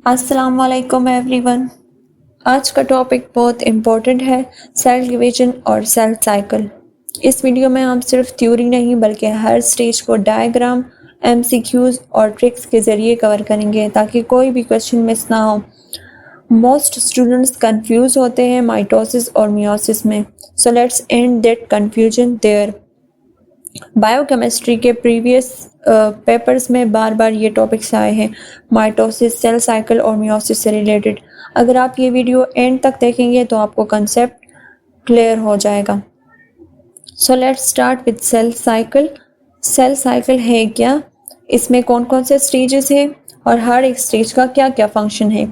अस्सलाम वालेकुम एवरीवन। आज का टॉपिक बहुत इम्पोर्टेंट है, सेल डिवीजन और सेल साइकिल। इस वीडियो में हम सिर्फ थ्योरी नहीं बल्कि हर स्टेज को डायग्राम, एमसीक्यूज और ट्रिक्स के ज़रिए कवर करेंगे ताकि कोई भी क्वेश्चन मिस ना हो। मोस्ट स्टूडेंट्स कंफ्यूज होते हैं माइटोसिस और मियोसिस में, so let's end that confusion there. Biochemistry के प्रीवियस पेपर्स में बार बार ये टॉपिक्स आए हैं, माइटोसिस, सेल साइकिल और मियोसिस से रिलेटेड। अगर आप ये वीडियो एंड तक देखेंगे तो आपको कंसेप्ट क्लियर हो जाएगा। So let's start with cell cycle. Cell cycle है क्या, इसमें कौन कौन से स्टेजेस हैं और हर एक स्टेज का क्या क्या फंक्शन है।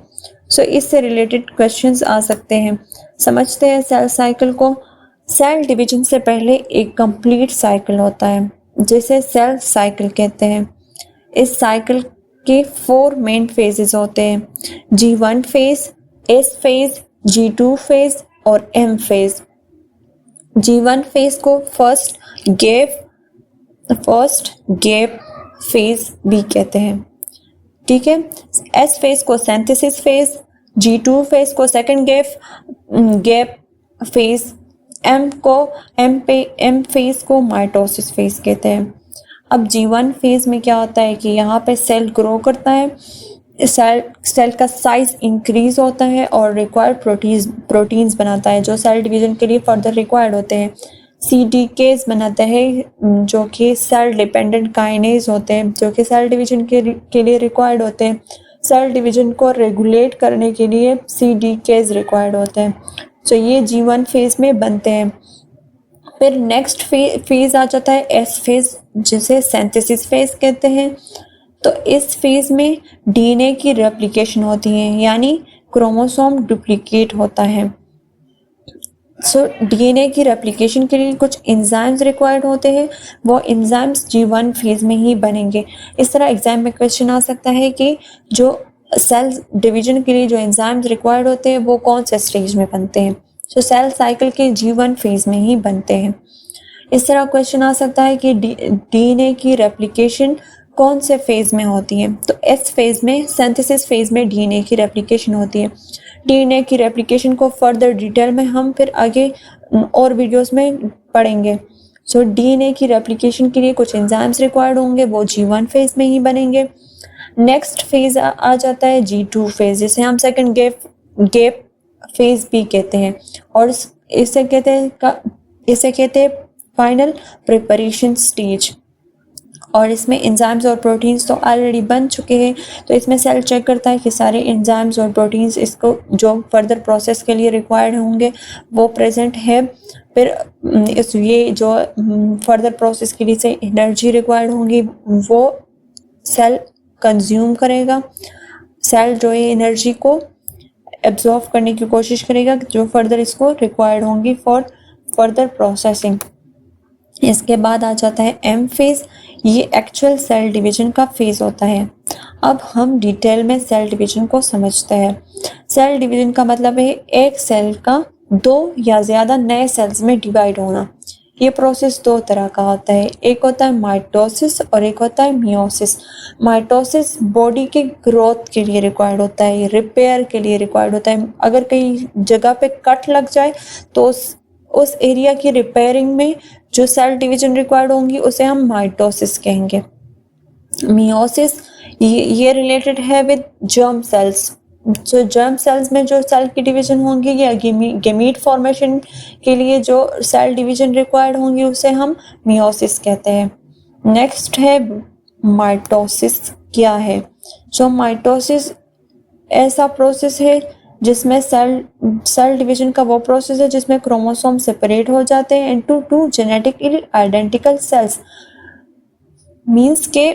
इससे रिलेटेड क्वेश्चंस आ सकते हैं। समझते हैं सेल साइकिल को। सेल डिवीजन से पहले एक कंप्लीट साइकिल होता है जिसे सेल साइकिल कहते हैं। इस साइकिल के 4 मेन फेजेस होते हैं, G1 phase, S phase, G2 phase और M फेज। G1 फेज को फर्स्ट गैप फेज भी कहते हैं, ठीक है। S फेज को सिंथेसिस फेज, G2 फेज को second gap phase, M phase को माइटोसिस फेज कहते हैं। अब G1 फेज में क्या होता है कि यहाँ पे सेल ग्रो करता है, सेल का साइज इंक्रीज होता है और रिक्वायर्ड प्रोटीन्स बनाता है जो सेल डिवीजन के लिए फर्दर रिक्वायर्ड होते हैं। CDKs बनाता है जो कि सेल डिपेंडेंट काइनेज होते हैं जो कि सेल डिवीजन के लिए रिक्वायर्ड होते हैं। सेल डिवीजन को रेगुलेट करने के लिए CDKs रिक्वायर्ड होते हैं। ये G1 फेज में बनते हैं। फिर नेक्स्ट फेज आ जाता है S फेज जिसे सिंथेसिस फेज कहते हैं। तो इस फेज में DNA की रेप्लिकेशन होती है यानी क्रोमोसोम डुप्लीकेट होता है। DNA की रेप्लिकेशन के लिए कुछ एंजाइम्स रिक्वायर्ड होते हैं, वो एंजाइम्स G1 फेज में ही बनेंगे। इस तरह एग्जाम में क्वेश्चन आ सकता है कि जो सेल डिवीजन के लिए जो एंजाइम्स रिक्वायर्ड होते हैं वो कौन से स्टेज में बनते हैं। सेल साइकिल के G1 फेज में ही बनते हैं। इस तरह क्वेश्चन आ सकता है कि DNA की रेप्लिकेशन कौन से फेज में होती है। तो S फेज में, सिंथेसिस फेज में DNA की रेप्लिकेशन होती है। DNA की रेप्लिकेशन को फर्दर डिटेल में हम फिर आगे और वीडियोस में पढ़ेंगे। DNA की रेप्लिकेशन के लिए कुछ एंजाइम्स रिक्वायर्ड होंगे, वो G1 फेज में ही बनेंगे। नेक्स्ट फेज आ जाता है G2 फेज जिसे हम सेकंड गैप फेज भी कहते हैं और इसे कहते हैं फाइनल प्रिपरेशन स्टेज। और इसमें एंजाइम्स और प्रोटीन्स तो ऑलरेडी बन चुके हैं, तो इसमें सेल चेक करता है कि सारे एंजाइम्स और प्रोटीन्स इसको जो फर्दर प्रोसेस के लिए रिक्वायर्ड होंगे वो प्रेजेंट है। फिर ये जो फर्दर प्रोसेस के लिए से एनर्जी रिक्वायर्ड होंगी वो सेल कंज्यूम करेगा। सेल जो है एनर्जी को एब्जॉर्ब करने की कोशिश करेगा जो फर्दर इसको रिक्वायर्ड होंगी फॉर फर्दर प्रोसेसिंग। इसके बाद आ जाता है M फेज, ये एक्चुअल सेल डिवीजन का फेज होता है। अब हम डिटेल में सेल डिवीजन को समझते हैं। सेल डिवीजन का मतलब है एक सेल का 2 या ज़्यादा नए सेल्स में डिवाइड होना। ये प्रोसेस 2 तरह का होता है, एक होता है माइटोसिस और एक होता है मियोसिस। माइटोसिस बॉडी के ग्रोथ के लिए रिक्वायर्ड होता है, रिपेयर के लिए रिक्वायर्ड होता है। अगर कहीं जगह पे कट लग जाए तो उस एरिया की रिपेयरिंग में जो सेल डिवीजन रिक्वायर्ड होंगी उसे हम माइटोसिस कहेंगे। मियोसिस ये रिलेटेड है with germ cells. Germ cells में जो सेल की डिवीजन होंगी या गेमीट फॉर्मेशन के लिए जो सेल डिवीजन रिक्वायर्ड होंगी उसे हम मियोसिस कहते हैं। नेक्स्ट है माइटोसिस। क्या है? माइटोसिस ऐसा प्रोसेस है जिसमें सेल डिवीजन का वो प्रोसेस है जिसमें क्रोमोसोम सेपरेट हो जाते हैं into 2 genetically identical sales. Means के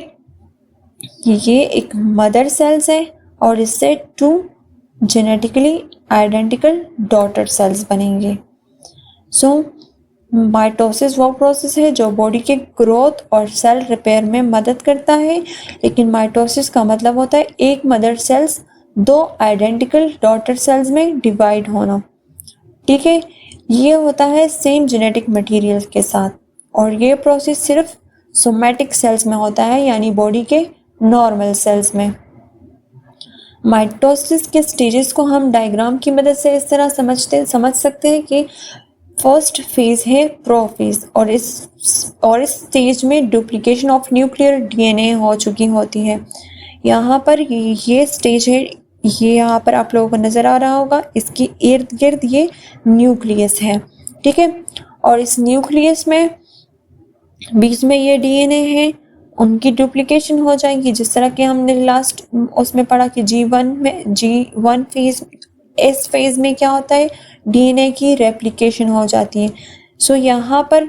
ये एक मदर सेल्स है और इससे 2 जेनेटिकली आइडेंटिकल डॉटर सेल्स बनेंगे। माइटोसिस वो प्रोसेस है जो बॉडी के ग्रोथ और सेल रिपेयर में मदद करता है, लेकिन माइटोसिस का मतलब होता है एक mother cells 2 identical daughter cells में डिवाइड होना, ठीक है। ये होता है सेम जेनेटिक मटेरियल के साथ और ये प्रोसेस सिर्फ सोमैटिक सेल्स में होता है यानी बॉडी के नॉर्मल सेल्स में। माइटोसिस के स्टेजेस को हम डायग्राम की मदद से इस तरह समझ सकते हैं कि फर्स्ट फेज है प्रोफेज, और इस स्टेज में डुप्लीकेशन ऑफ न्यूक्लियर डीएनए हो चुकी होती है। यहाँ पर ये स्टेज है, ये यहाँ पर आप लोगों को नजर आ रहा होगा, इसके इर्द गिर्द ये न्यूक्लियस है, ठीक है। और इस न्यूक्लियस में बीच में ये डीएनए है, उनकी डुप्लीकेशन हो जाएगी, जिस तरह के हमने लास्ट उसमें पढ़ा कि G1 फेज, इस फेज में क्या होता है, डीएनए की रेप्लिकेशन हो जाती है। सो यहाँ पर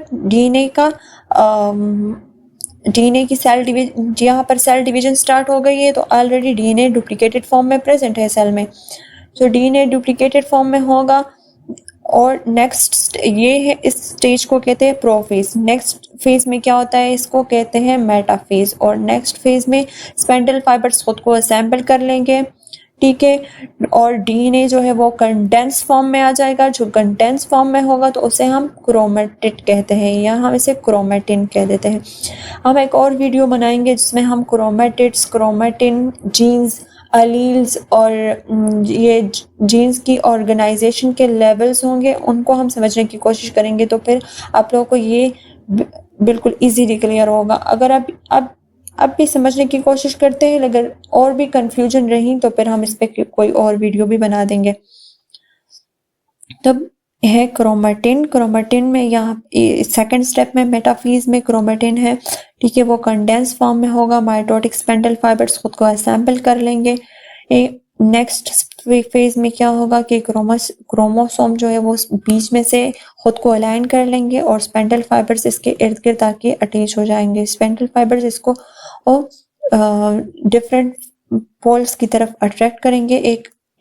डीएनए की सेल डिवीजन, यहाँ पर सेल डिवीजन स्टार्ट हो गई है, तो ऑलरेडी डीएनए डुप्लीकेटेड फॉर्म में प्रेजेंट है सेल में, तो डीएनए डुप्लीकेटेड फॉर्म में होगा। और नेक्स्ट ये है, इस स्टेज को कहते हैं प्रोफेज। नेक्स्ट फेज में क्या होता है, इसको कहते हैं मेटाफेज। और नेक्स्ट फेज में स्पेंडल फाइबर्स खुद को असेंबल कर लेंगे, ठीक है, और डीएनए जो है वो कंडेंस फॉर्म में आ जाएगा। जो कंडेंस फॉर्म में होगा तो उसे हम क्रोमेटिड कहते हैं, या हम इसे क्रोमेटिन कह देते हैं। हम एक और वीडियो बनाएंगे जिसमें हम क्रोमेटिड्स, क्रोमेटिन, जीन्स, अलील्स और ये जीन्स की ऑर्गेनाइजेशन के लेवल्स होंगे, उनको हम समझने की कोशिश करेंगे, तो फिर आप लोगों को ये बिल्कुल इजीली क्लियर होगा। अगर अब भी समझने की कोशिश करते हैं, अगर और भी कंफ्यूजन रही तो फिर हम इस पे कोई और वीडियो भी बना देंगे। तब है क्रोमेटिन। क्रोमेटिन में यहाँ सेकंड स्टेप में मेटाफेज में क्रोमेटिन है, ठीक है, वो कंडेंस फॉर्म में होगा। माइटोटिक स्पेंडल फाइबर्स खुद को असेंबल कर लेंगे। नेक्स्ट फेज में क्या होगा कि क्रोमोसोम जो है वो बीच में से खुद को अलाइन कर लेंगे और स्पेंडल फाइबर्स इसके इर्द गिर्द आके अटैच हो जाएंगे। स्पेंडल फाइबर्स इसको डिफरेंट पोल्स की तरफ अट्रैक्ट करेंगे।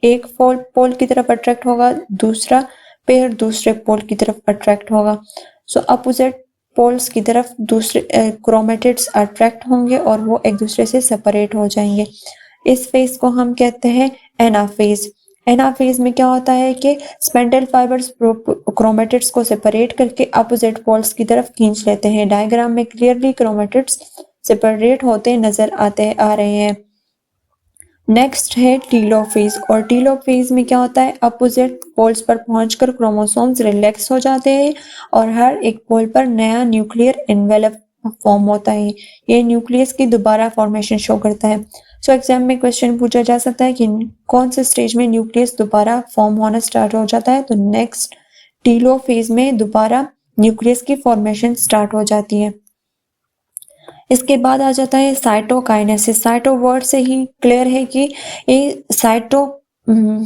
एक पोल की तरफ अट्रैक्ट होगा, दूसरा पेयर दूसरे पोल की तरफ अट्रैक्ट होगा। सो अपोजिट पोल्स की तरफ दूसरे क्रोमेटिड्स अट्रैक्ट होंगे और वो एक दूसरे से सेपरेट हो जाएंगे। इस फेज को हम कहते हैं एनाफेज। एनाफेज में क्या होता है कि स्पेंडल फाइबर्स क्रोमेटिड्स को सेपरेट करके अपोजिट पोल्स की तरफ खींच लेते हैं। डायग्राम में क्लियरली क्रोमेटिड्स सेपरेट होते नजर आ रहे हैं। नेक्स्ट है टीलोफेज। और टीलोफेज में क्या होता है, अपोजिट पोल्स पर पहुंचकर क्रोमोसोम्स रिलैक्स हो जाते हैं और हर एक पोल पर नया न्यूक्लियर एनवेलप फॉर्म होता है। ये न्यूक्लियस की दोबारा फॉर्मेशन शो करता है। सो एग्जाम में क्वेश्चन पूछा जा सकता है कि कौन से स्टेज में न्यूक्लियस दोबारा फॉर्म होना स्टार्ट हो जाता है, तो नेक्स्ट टीलोफेज में दोबारा न्यूक्लियस की फॉर्मेशन स्टार्ट हो जाती है। इसके बाद आ जाता है साइटोकाइनेसिस। साइटो वर्ड से ही क्लियर है कि ये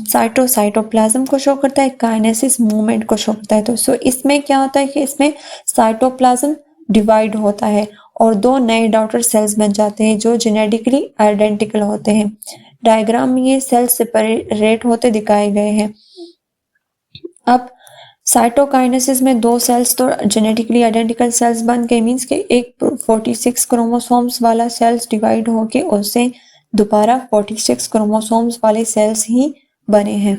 साइटोप्लाज्म को शो करता है, काइनेसिस मूवमेंट को शो करता है। तो इसमें क्या होता है कि इसमें साइटोप्लाज्म डिवाइड होता है और दो नए डॉटर सेल्स बन जाते हैं जो जेनेटिकली आइडेंटिकल होते हैं। डायग्राम में ये सेल्स सेपरेट होते दिखाए गए हैं। अब साइटोकाइनेसिस में दो सेल्स तो जेनेटिकली आइडेंटिकल सेल्स बन गए, मीन्स के एक 46 क्रोमोसोम्स वाला सेल्स डिवाइड होके उससे दोबारा 46 क्रोमोसोम्स वाले सेल्स ही बने हैं।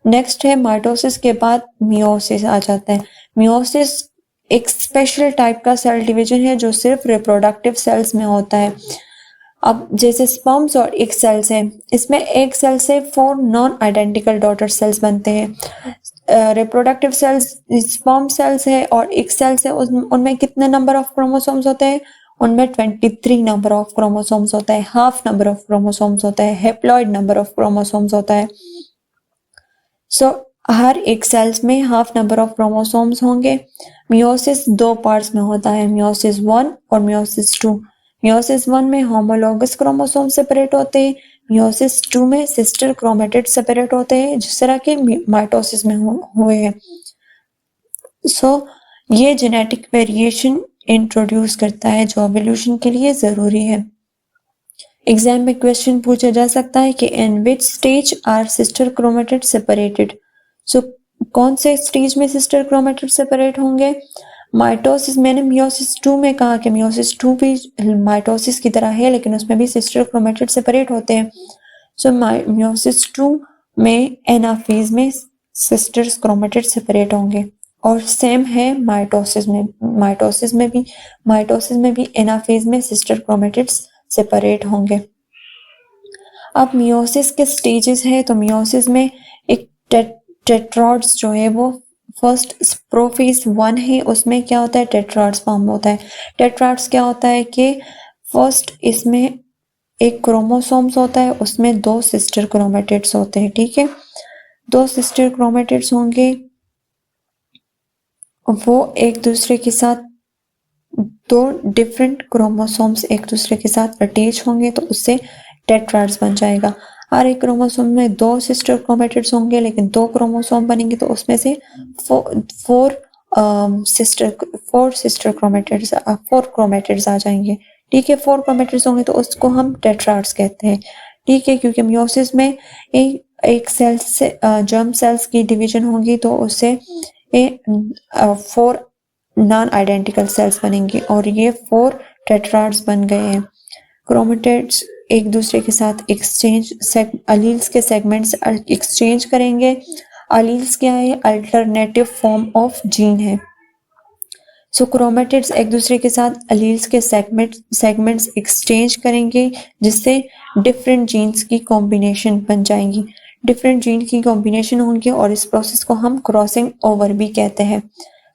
नेक्स्ट है माइटोसिस के बाद मियोसिस आ जाता है। मियोसिस एक स्पेशल टाइप का सेल डिवीजन है जो सिर्फ रिप्रोडक्टिव सेल्स में होता है। अब जैसे स्पर्म्स और एग सेल्स हैं, इसमें एक सेल से 4 नॉन आइडेंटिकल डॉटर सेल्स बनते हैं। रिप्रोडक्टिव सेल्स स्पर्म सेल्स है और एग सेल्स है, उनमें कितने नंबर ऑफ क्रोमोसोम्स होते हैं, उनमें 23 नंबर ऑफ क्रोमोसोम्स होता है। हाफ नंबर ऑफ क्रोमोसोम्स होता है, हेप्लॉइड नंबर ऑफ क्रोमोसोम्स होता है। सो हर एक सेल्स में हाफ नंबर ऑफ क्रोमोसोम्स होंगे। मियोसिस दो पार्ट्स में होता है, मियोसिस 1 और मियोसिस 2। मियोसिस 1 में होमोलॉगस क्रोमोसोम सेपरेट होते हैं, मियोसिस 2 में सिस्टर क्रोमेटिड सेपरेट होते हैं, जिस तरह के माइटोसिस में हुए हैं। सो ये जेनेटिक वेरिएशन इंट्रोड्यूस करता है जो एवोल्यूशन के लिए जरूरी है। एग्जाम में क्वेश्चन पूछा जा सकता है कि in which stage are sister chromatid separated. So कौन से स्टेज में सिस्टर क्रोमेटिड सेपरेट होंगे? माइटोसिस, मैंने मियोसिस 2 में कहा कि मियोसिस 2 भी माइटोसिस की तरह है लेकिन उसमें भी सिस्टर क्रोमेटिड सेपरेट होते हैं। सो मियोसिस 2 में एनाफेज में सिस्टर्स क्रोमेटिड सेपरेट होंगे और सेम है माइटोसिस में भी एनाफेज में सिस्टर क्रोमेटिड्स सेपरेट होंगे। अब मियोसिस के स्टेजेस है, तो मियोसिस में एक टेट्रॉड्स जो है वो फर्स्ट प्रोफेज 1 है, उसमें क्या होता है, टेट्रॉड्स फॉर्म होता है। टेट्रॉड्स क्या होता है कि फर्स्ट इसमें एक क्रोमोसोम्स होता है, उसमें 2 सिस्टर क्रोमेटिड्स होते हैं, ठीक है। 2 सिस्टर क्रोमेटिड्स होंगे, वो एक दूसरे के साथ 2 डिफरेंट क्रोमोसोम्स एक दूसरे के साथ अटैच होंगे, तो उससे टेट्राड्स बन जाएगा। हर एक क्रोमोसोम में 2 सिस्टर क्रोमेटिड्स होंगे, लेकिन 2 क्रोमोसोम बनेंगे, तो उसमें से 4 सिस्टर क्रोमेटिड्स 4 क्रोमेटिड्स आ जाएंगे, ठीक है। 4 क्रोमेटिड्स होंगे तो उसको हम टेट्राड्स कहते हैं, ठीक है। क्योंकि मियोसिस में एक सेल से जर्म सेल्स की डिवीजन होगी, तो उससे 4 नॉन आइडेंटिकल सेल्स बनेंगे और ये 4 टेट्राड्स बन गए हैं। क्रोमेटिड्स एक दूसरे के साथ अलील्स के सेगमेंट्स एक्सचेंज करेंगे। अलील्स क्या है, अल्टरनेटिव फॉर्म ऑफ जीन है। सो क्रोमेटिड्स एक दूसरे के साथ अलील्स के सेगमेंट्स एक्सचेंज करेंगे, जिससे डिफरेंट जीन्स की कॉम्बिनेशन बन जाएंगी। डिफरेंट जीन की कॉम्बिनेशन होंगे और इस प्रोसेस को हम क्रॉसिंग ओवर भी कहते हैं।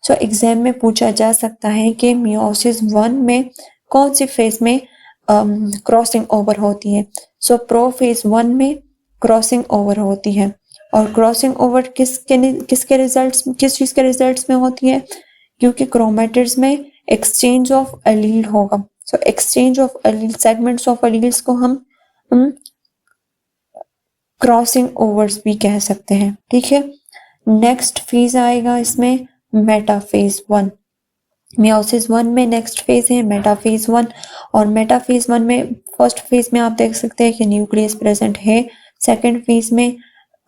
सो एग्जाम में पूछा जा सकता है कि मियोसिस 1 में कौन सी फेज में क्रॉसिंग ओवर होती है। सो प्रोफेज 1 में क्रॉसिंग ओवर होती है, और क्रॉसिंग ओवर किस चीज के रिजल्ट्स में होती है, क्योंकि क्रोमेटिड्स में एक्सचेंज ऑफ अलील होगा। So exchange of allele, segments of alleles को हम क्रॉसिंग ओवर्स भी कह सकते हैं, ठीक है। नेक्स्ट फेज आएगा इसमें मेटाफेज 1। मियोसिस 1 में नेक्स्ट फेज है मेटाफेज 1, और मेटाफेज 1 में फर्स्ट फेज में आप देख सकते हैं कि न्यूक्लियस प्रेजेंट है। सेकंड फेज में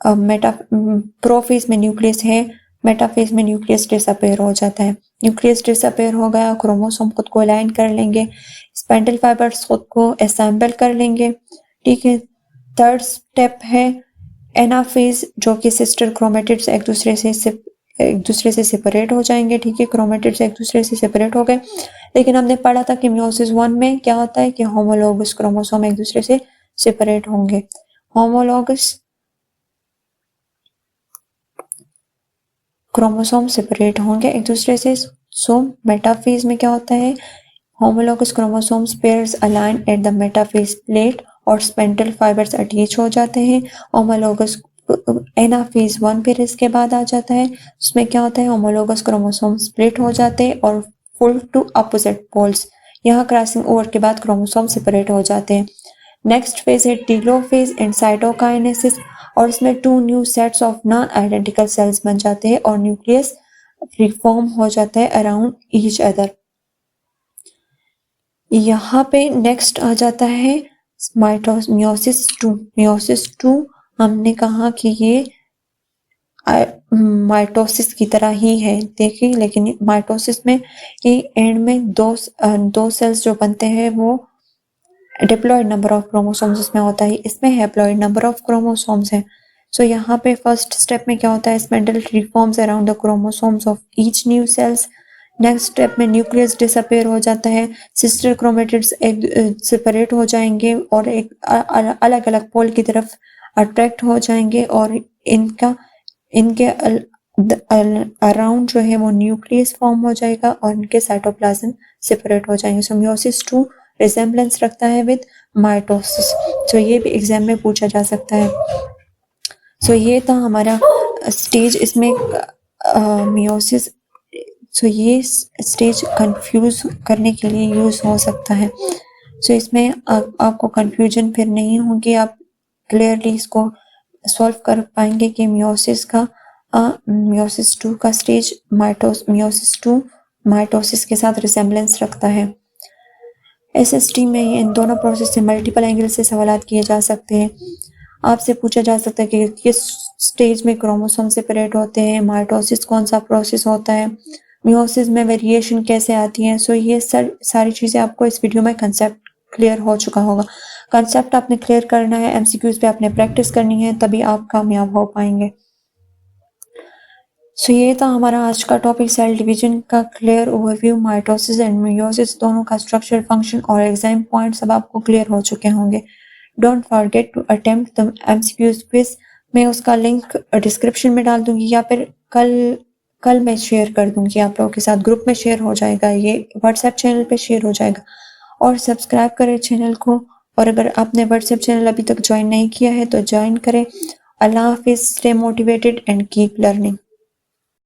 प्रोफेज में न्यूक्लियस है, मेटाफेज में न्यूक्लियस डिसअपेयर हो जाता है। न्यूक्लियस डिसअपेयर हो गया, क्रोमोसोम खुद को अलाइन कर लेंगे, स्पेंडल फाइबर्स खुद को असेंबल कर लेंगे, ठीक है। थर्ड स्टेप है एनाफेज, जो कि सिस्टर क्रोमेटिड्स एक दूसरे से सेपरेट हो जाएंगे, ठीक है। क्रोमेटिड्स एक दूसरे से सेपरेट हो गए, लेकिन हमने पढ़ा था कि मियोसिस 1 में क्या होता है कि होमोलोगस क्रोमोसोम एक दूसरे से सेपरेट होंगे। होमोलोगस क्रोमोसोम सेपरेट होंगे एक दूसरे से। सो मेटाफेज में क्या होता है, homologous chromosomes pairs align at the metaphase plate और स्पेंडल फाइबर्स अटैच हो जाते हैं। होमोलोगस एनाफेज 1 फिर इसके बाद आ जाता है, उसमें क्या होता है, होमोलोगस क्रोमोसोम स्प्लिट हो जाते हैं और फुल टू अपोजिट पोल्स। यहाँ क्रॉसिंग ओवर के बाद क्रोमोसोम सेपरेट हो जाते हैं। नेक्स्ट फेज है टीलोफेज एंड साइटोकाइनेसिस, और इसमें 2 new sets of non identical sales बन जाते हैं और न्यूक्लियस रिफॉर्म हो जाता है अराउंड ईच अदर। यहाँ पे नेक्स्ट आ जाता है मियोसिस 2। मियोसिस 2 हमने कहा कि ये माइटोसिस की तरह ही है, देखिए, लेकिन माइटोसिस में ये एंड में दो सेल्स जो बनते हैं वो डिप्लॉयड नंबर ऑफ क्रोमोसोम्स इसमें होता है, इसमें हैप्लॉयड नंबर ऑफ क्रोमोसोम्स है। सो यहाँ पे फर्स्ट स्टेप में क्या होता है, spindle reforms around the chromosomes of each new sales. Next step में न्यूक्लियस डिसअपेयर हो जाता है, सिस्टर क्रोमेटिड्स एक सेपरेट हो जाएंगे और एक अलग अलग पोल की तरफ अट्रैक्ट हो जाएंगे, और इनके अराउंड जो है वो न्यूक्लियस फॉर्म हो जाएगा और इनके साइटोप्लाज्म सेपरेट हो जाएंगे। सो मियोसिस 2 रिजेम्बलेंस रखता है विद माइटोसिस। सो ये भी एग्जाम में पूछा जा सकता है। सो ये था हमारा स्टेज इसमें मियोसिस। सो ये स्टेज कंफ्यूज करने के लिए यूज हो सकता है। सो इसमें आपको कंफ्यूजन फिर नहीं होगी, आप क्लियरली इसको सॉल्व कर पाएंगे कि मियोसिस 2 का स्टेज मियोसिस 2 माइटोसिस के साथ रिसेम्बलेंस रखता है। एसएसटी में इन दोनों प्रोसेस से मल्टीपल एंगल से सवाल किए जा सकते हैं। आपसे पूछा जा सकता है कि किस स्टेज में क्रोमोसोम सेपरेट होते हैं, माइटोसिस कौन सा प्रोसेस होता है, मियोसिस में वेरिएशन कैसे आती है। सो ये सारी चीज़ें आपको इस वीडियो में कंसेप्ट क्लियर हो चुका होगा। कंसेप्ट आपने क्लियर करना है, एमसीक्यूज पे आपने प्रैक्टिस करनी है, तभी आप कामयाब हो पाएंगे। सो ये था हमारा आज का टॉपिक, सेल डिवीजन का clear overview. Mitosis and meiosis दोनों का स्ट्रक्चर, फंक्शन और एग्जाम पॉइंट्स अब आपको क्लियर हो चुके होंगे। Don't forget to attempt the MCQs quiz. मैं उसका लिंक डिस्क्रिप्शन में डाल दूंगी या फिर कल मैं शेयर कर दूंगी आप लोगों के साथ, ग्रुप में शेयर हो जाएगा, ये व्हाट्सएप चैनल पे शेयर हो जाएगा। और सब्सक्राइब करें चैनल को, और अगर आपने व्हाट्सएप चैनल अभी तक ज्वाइन नहीं किया है तो ज्वाइन करें। अल्लाह हाफिज़, stay motivated and keep learning.